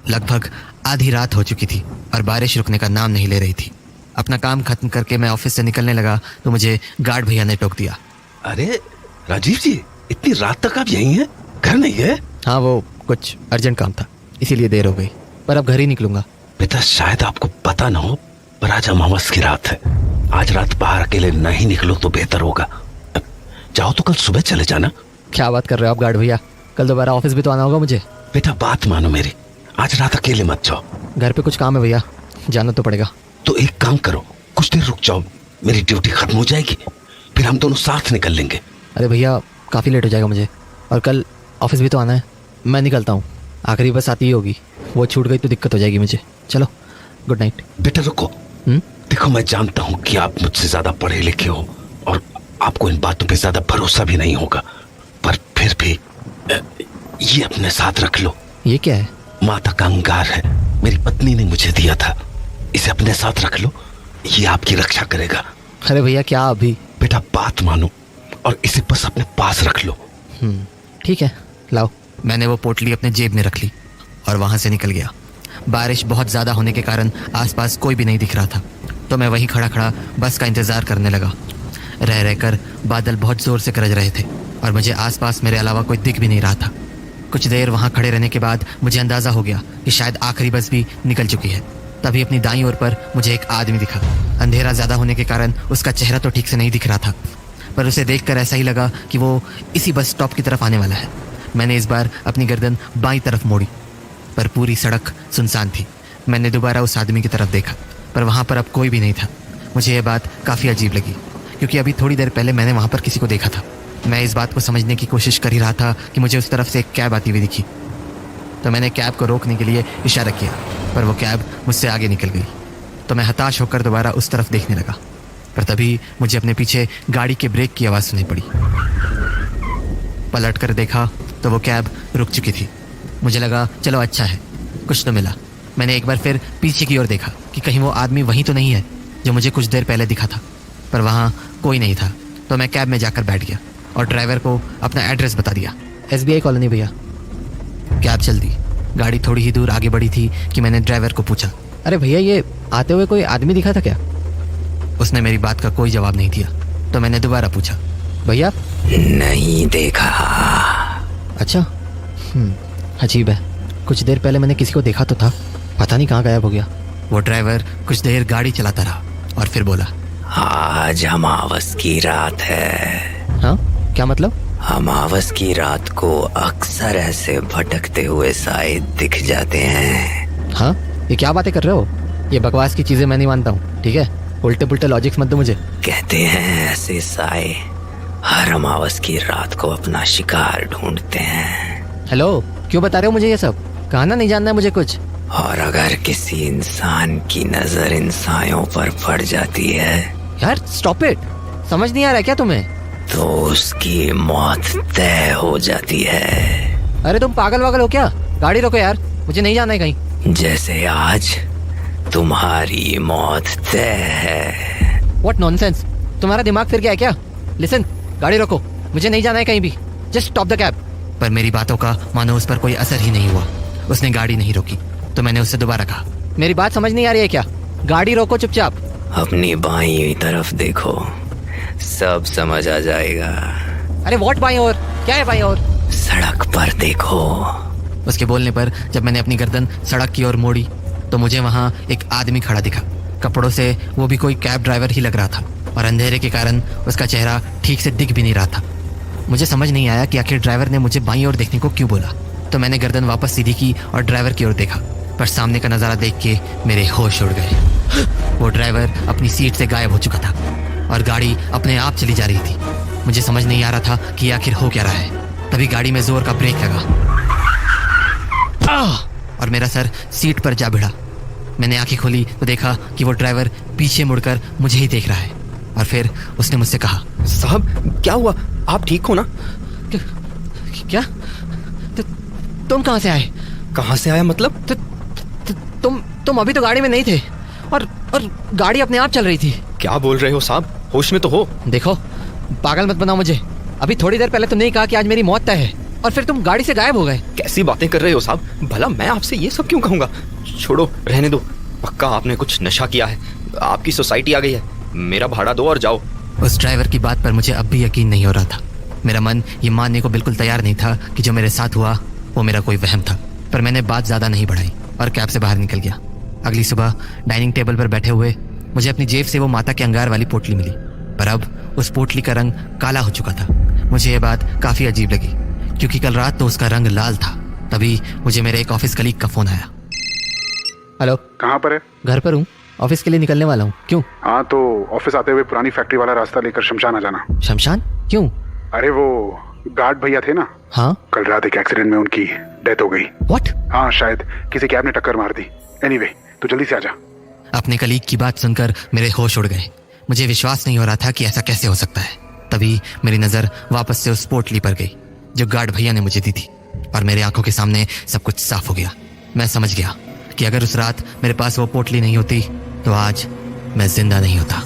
लगभग आधी रात हो चुकी थी और बारिश रुकने का नाम नहीं ले रही थी। अपना काम खत्म करके मैं ऑफिस से निकलने लगा तो मुझे गार्ड भैया ने टोक दिया। अरे राजीव जी, इतनी रात तक आप यहीं हैं? घर नहीं है? हाँ, वो कुछ अर्जेंट काम था इसीलिए देर हो गई, पर अब घर ही निकलूंगा। बेटा, शायद आपको पता ना हो पर आज अमावस की रात है। आज रात बाहर अकेले नहीं निकलो तो बेहतर होगा। जाओ तो कल सुबह चले जाना। क्या बात कर रहे हो आप गार्ड भैया? कल दोबारा ऑफिस भी तो आना होगा मुझे। बेटा बात मानो मेरी, आज रात अकेले मत जाओ। घर पे कुछ काम है भैया, जाना तो पड़ेगा। तो एक काम करो, कुछ देर रुक जाओ, मेरी ड्यूटी खत्म हो जाएगी, फिर हम दोनों साथ निकल लेंगे। अरे भैया काफ़ी लेट हो जाएगा मुझे, और कल ऑफिस भी तो आना है। मैं निकलता हूँ, आखिरी बस आती ही होगी, वो छूट गई तो दिक्कत हो जाएगी मुझे। चलो, गुड नाइट। बेटा रुको। देखो, मैं जानता हूँ कि आप मुझसे ज्यादा पढ़े लिखे हो और आपको इन बातों पे ज्यादा भरोसा भी नहीं होगा, पर फिर भी ये अपने साथ रख लो। ये क्या है? माता का अंगार है, मेरी पत्नी ने मुझे दिया था। इसे अपने साथ रख लो, ये आपकी रक्षा करेगा। अरे भैया क्या अभी? बेटा बात मानो और इसे बस अपने पास रख लो। ठीक है, लाओ। मैंने वो पोटली अपने जेब में रख ली और वहाँ से निकल गया। बारिश बहुत ज़्यादा होने के कारण आसपास कोई भी नहीं दिख रहा था, तो मैं वहीं खड़ा खड़ा बस का इंतज़ार करने लगा। रह रहकर बादल बहुत ज़ोर से गरज रहे थे और मुझे आसपास मेरे अलावा कोई दिख भी नहीं रहा था। कुछ देर वहाँ खड़े रहने के बाद मुझे अंदाज़ा हो गया कि शायद आखिरी बस भी निकल चुकी है। तभी अपनी दाईं ओर पर मुझे एक आदमी दिखा। अंधेरा ज़्यादा होने के कारण उसका चेहरा तो ठीक से नहीं दिख रहा था, पर उसे देखकर ऐसा ही लगा कि वो इसी बस स्टॉप की तरफ आने वाला है। मैंने इस बार अपनी गर्दन बाईं तरफ मोड़ी, पर पूरी सड़क सुनसान थी। मैंने दोबारा उस आदमी की तरफ देखा, पर वहाँ पर अब कोई भी नहीं था। मुझे यह बात काफ़ी अजीब लगी, क्योंकि अभी थोड़ी देर पहले मैंने वहाँ पर किसी को देखा था। मैं इस बात को समझने की कोशिश कर ही रहा था कि मुझे उस तरफ से एक कैब आती हुई दिखी, तो मैंने कैब को रोकने के लिए इशारा किया, पर वो कैब मुझसे आगे निकल गई। तो मैं हताश होकर दोबारा उस तरफ देखने लगा, पर तभी मुझे अपने पीछे गाड़ी के ब्रेक की आवाज़ सुनाई पड़ी। पलट कर देखा तो वो कैब रुक चुकी थी। मुझे लगा चलो अच्छा है, कुछ तो मिला। मैंने एक बार फिर पीछे की ओर देखा कि कहीं वो आदमी वहीं तो नहीं है जो मुझे कुछ देर पहले दिखा था, पर वहाँ कोई नहीं था। तो मैं कैब में जाकर बैठ गया और ड्राइवर को अपना एड्रेस बता दिया। SBI कॉलोनी भैया। कैब चल दी। गाड़ी थोड़ी ही दूर आगे बढ़ी थी कि मैंने ड्राइवर को पूछा, अरे भैया ये आते हुए कोई आदमी दिखा था क्या? उसने मेरी बात का कोई जवाब नहीं दिया। तो मैंने दोबारा पूछा, भैया? नहीं देखा। अच्छा, अजीब है, कुछ देर पहले मैंने किसी को देखा तो था, पता नहीं कहाँ गायब हो गया। वो ड्राइवर कुछ देर गाड़ी चलाता रहा और फिर बोला, आज अमावस की रात है। हाँ, क्या मतलब? अमावस की रात को अक्सर ऐसे भटकते हुए साए दिख जाते हैं। हाँ, ये क्या बातें कर रहे हो? ये बकवास की चीजें मैं नहीं मानता हूँ, ठीक है? उल्टे पुल्टे लॉजिक्स मत दो मुझे। कहते हैं ऐसे साए हर अमावस की रात को अपना शिकार ढूंढते हैं। हेलो, क्यों बता रहे हो मुझे ये सब? कहना नहीं जानना है मुझे कुछ। और अगर किसी इंसान की नजर इन सायों पर पड़ जाती है, यार स्टॉप इट, समझ नहीं आ रहा है क्या तुम्हें? तो उसकी मौत तय हो जाती है। अरे तुम पागल वागल हो क्या? गाड़ी रोको यार, मुझे नहीं जाना है कहीं। जैसे आज तुम्हारी मौत तय है। व्हाट नॉनसेंस, तुम्हारा दिमाग फिर गया है क्या? लिसन, गाड़ी रोको, मुझे नहीं जाना है कहीं भी, जस्ट स्टॉप द कैब। पर मेरी बातों का मानो उस पर कोई असर ही नहीं हुआ। उसने गाड़ी नहीं रोकी। तो मैंने उससे दोबारा कहा, मेरी बात समझ नहीं आ रही है क्या? गाड़ी रोको चुपचाप। अपनी बाईं तरफ देखो, सब समझ आ जाएगा। अरे व्हाट बाईं ओर? क्या है बाईं ओर? सड़क पर देखो। उसके बोलने पर जब मैंने अपनी गर्दन सड़क की ओर मोड़ी तो मुझे वहाँ एक आदमी खड़ा दिखा। कपड़ों से वो भी कोई कैब ड्राइवर ही लग रहा था और अंधेरे के कारण उसका चेहरा ठीक से दिख भी नहीं रहा था। मुझे समझ नहीं आया कि आखिर ड्राइवर ने मुझे बाईं ओर देखने को क्यों बोला। तो मैंने गर्दन वापस सीधी की और ड्राइवर की ओर देखा, पर सामने का नज़ारा देख के मेरे होश उड़ गए। वो ड्राइवर अपनी सीट से गायब हो चुका था और गाड़ी अपने आप चली जा रही थी। मुझे समझ नहीं आ रहा था कि आखिर हो क्या रहा है। तभी गाड़ी में जोर का ब्रेक लगा और मेरा सर सीट पर जा भिड़ा। मैंने आंखें खोली तो देखा कि वो ड्राइवर पीछे मुड़कर मुझे ही देख रहा है और फिर उसने मुझसे कहा, साहब क्या हुआ, आप ठीक हो ना? क्या? तुम कहाँ से आए? कहाँ से आया मतलब? तुम अभी तो गाड़ी में नहीं थे और गाड़ी अपने आप चल रही थी। क्या बोल रहे हो साहब, होश में तो हो? देखो, पागल मत बनाओ मुझे। अभी थोड़ी देर पहले तुमने ही कहा कि आज मेरी मौत तय है और फिर तुम गाड़ी से गायब हो गए। कैसी बातें कर रहे हो साहब? भला मैं आपसे ये सब क्यों कहूंगा? छोड़ो, रहने दो। पक्का आपने कुछ नशा किया है। आपकी सोसाइटी आ गई है। मेरा भाड़ा दो और जाओ। उस ड्राइवर की बात पर मुझे अब भी यकीन नहीं हो रहा था। मेरा मन ये मानने को बिल्कुल तैयार नहीं था कि जो मेरे साथ हुआ वो मेरा कोई वहम था। पर मैंने बात ज़्यादा नहीं बढ़ाई और कैब से बाहर निकल गया। अगली सुबह डाइनिंग टेबल पर बैठे हुए मुझे अपनी जेब से वो माता के अंगार वाली पोटली मिली, पर अब उस पोटली का रंग काला हो चुका था। मुझे ये बात काफ़ी अजीब लगी क्योंकि कल रात तो उसका रंग लाल था। तभी मुझे मेरे एक ऑफिस कलीग का फ़ोन आया। हेलो, कहाँ पर है? घर पर हूँ, ऑफिस के लिए निकलने वाला हूँ। क्यों? हाँ तो ऑफिस आते हुए पुरानी फैक्ट्री वाला रास्ता लेकर शमशान आ जाना। शमशान? क्यों? अरे वो गार्ड भैया थे ना, हाँ। कल रात एक एक्सीडेंट में उनकी डेथ हो गई। व्हाट? हाँ शायद किसी कैब ने टक्कर मार दी। एनीवे, तू जल्दी से आ जा। अपने कलीग की बात सुनकर मेरे होश उड़ गए। मुझे विश्वास नहीं हो रहा था कि ऐसा कैसे हो सकता है। तभी मेरी नज़र वापस से उस पोटली पर गई जो गार्ड भैया ने मुझे दी थी और मेरे आंखों के सामने सब कुछ साफ हो गया। मैं समझ गया कि अगर उस रात मेरे पास वो पोटली नहीं होती तो आज मैं जिंदा नहीं होता।